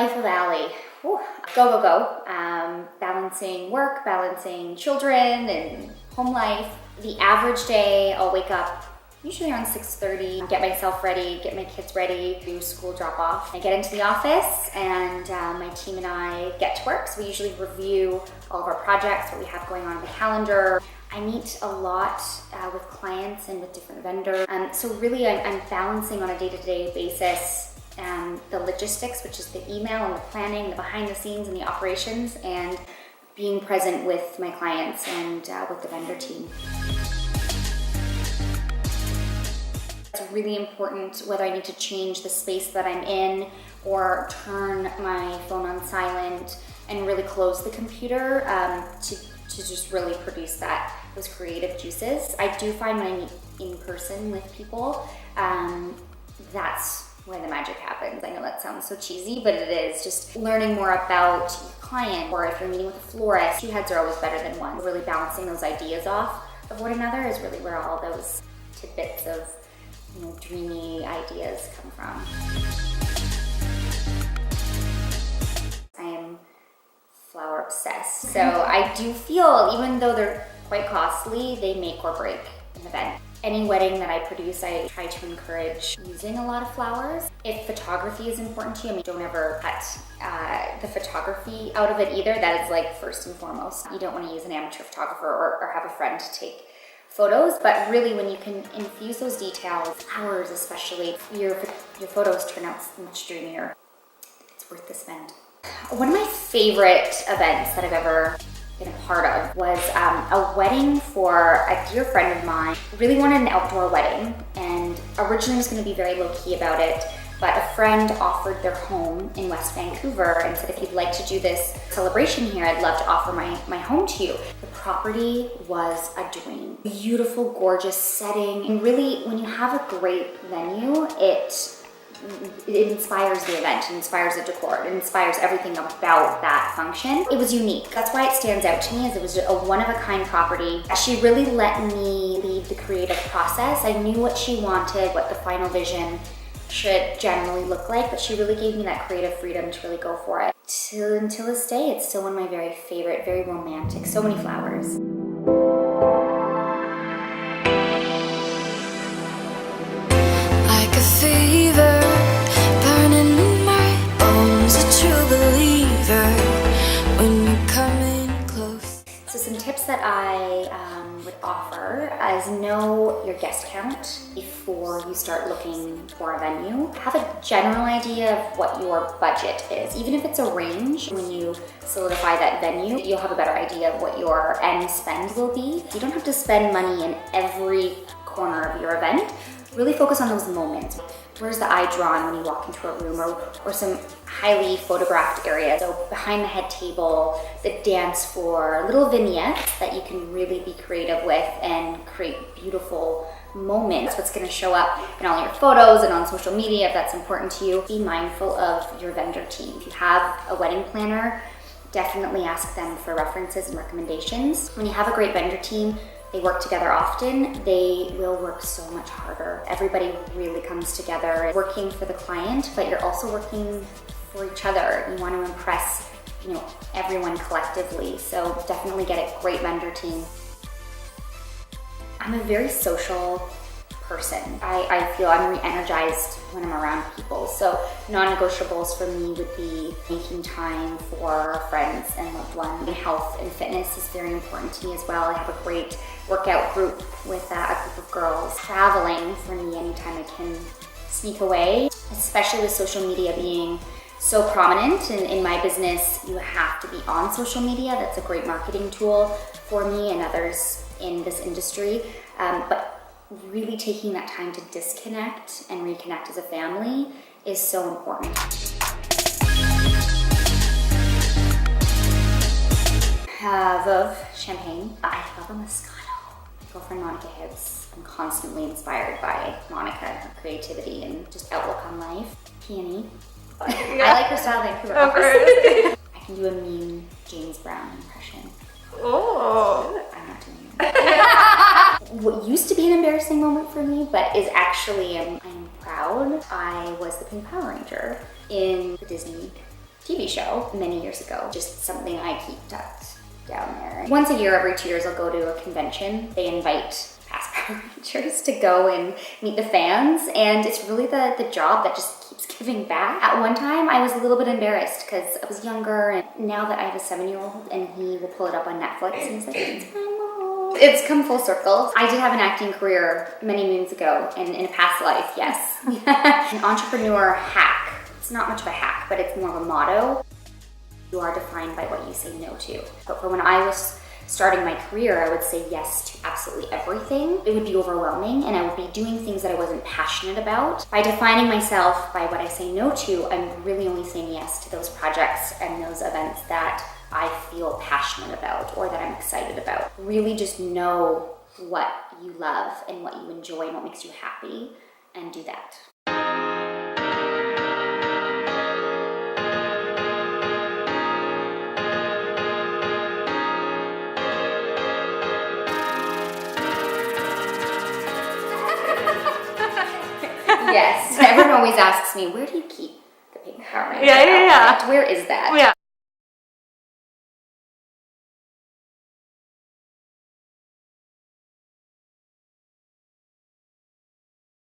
life of Aly. Whew. Go, go, go. Balancing work, balancing children and home life. The average day, I'll wake up usually around 6:30, get myself ready, get my kids ready, do school drop off. I get into the office and my team and I get to work. So we usually review all of our projects, what we have going on in the calendar. I meet a lot with clients and with different vendors. So really I'm balancing on a day-to-day basis the logistics, which is the email and the planning, the behind the scenes and the operations, and being present with my clients and with the vendor team. It's really important whether I need to change the space that I'm in or turn my phone on silent and really close the computer to just really produce those creative juices. I do find when I meet in person with people, that's where the magic happens. I know that sounds so cheesy, but it is. Just learning more about your client, or if you're meeting with a florist, two heads are always better than one. Really balancing those ideas off of one another is really where all those tidbits of dreamy ideas come from. I am flower obsessed. So I do feel, even though they're quite costly, they make or break an event. Any wedding that I produce, I try to encourage using a lot of flowers. If photography is important to you, don't ever cut the photography out of it either. That is like first and foremost. You don't want to use an amateur photographer or have a friend to take photos, but really when you can infuse those details, flowers especially, your photos turn out much dreamier. It's worth the spend. One of my favorite events that I've ever been a part of was a wedding for a dear friend of mine. Really wanted an outdoor wedding, and originally was going to be very low-key about it, but a friend offered their home in West Vancouver and said, if you'd like to do this celebration here, I'd love to offer my home to you. The property was a dream. Beautiful, gorgeous setting, and really when you have a great venue, it inspires the event, it inspires the decor, it inspires everything about that function. It was unique. That's why it stands out to me, as it was a one-of-a-kind property. She really let me lead the creative process. I knew what she wanted, what the final vision should generally look like, but she really gave me that creative freedom to really go for it. Until this day, it's still one of my very favorite, very romantic, so many flowers. Like a fever burning in my bones, a true believer when you're coming close. So some tips that I would offer is know your guest count before you start looking for a venue. Have a general idea of what your budget is. Even if it's a range, when you solidify that venue, you'll have a better idea of what your end spend will be. You don't have to spend money in every corner of your event. Really focus on those moments. Where's the eye drawn when you walk into a room, or some highly photographed areas? So behind the head table, the dance floor, little vignettes that you can really be creative with and create beautiful moments. What's going to show up in all your photos and on social media, if that's important to you. Be mindful of your vendor team. If you have a wedding planner, definitely ask them for references and recommendations. When you have a great vendor team, they work together often, they will work so much harder. Everybody really comes together working for the client, but you're also working for each other. You want to impress, everyone collectively. So definitely get a great vendor team. I'm a very social person. I feel I'm re-energized when I'm around people. So non-negotiables for me would be making time for friends and loved ones. Health and fitness is very important to me as well. I have a great workout group with a group of girls. Traveling for me, anytime I can sneak away, especially with social media being so prominent in my business, you have to be on social media. That's a great marketing tool for me and others in this industry. But really taking that time to disconnect and reconnect as a family is so important. Veuve champagne. I love a Moscato. My girlfriend Monica Hibbs. I'm constantly inspired by Monica, her creativity and just outlook on life. Peony. I like her style Vancouver. I can do a mean James Brown impression. Oh. I'm not doing it. What used to be an embarrassing moment for me, but is actually, I'm proud. I was the Pink Power Ranger in the Disney TV show many years ago. Just something I keep tucked down there. Once a year, every 2 years, I'll go to a convention. They invite past Power Rangers to go and meet the fans, and it's really the job that just keeps giving back. At one time, I was a little bit embarrassed because I was younger, and now that I have a 7-year-old and he will pull it up on Netflix, and he's like, it's my mom. It's come full circle. I did have an acting career many moons ago, and in a past life, yes. An entrepreneur hack. It's not much of a hack, but it's more of a motto. You are defined by what you say no to. But for when I was starting my career, I would say yes to absolutely everything. It would be overwhelming, and I would be doing things that I wasn't passionate about. By defining myself by what I say no to, I'm really only saying yes to those projects and those events that I feel passionate about or that I'm excited about. Really just know what you love and what you enjoy and what makes you happy, and do that. Yes, everyone always asks me, where do you keep the pink Power Ranger outfit? Where is that? Yeah.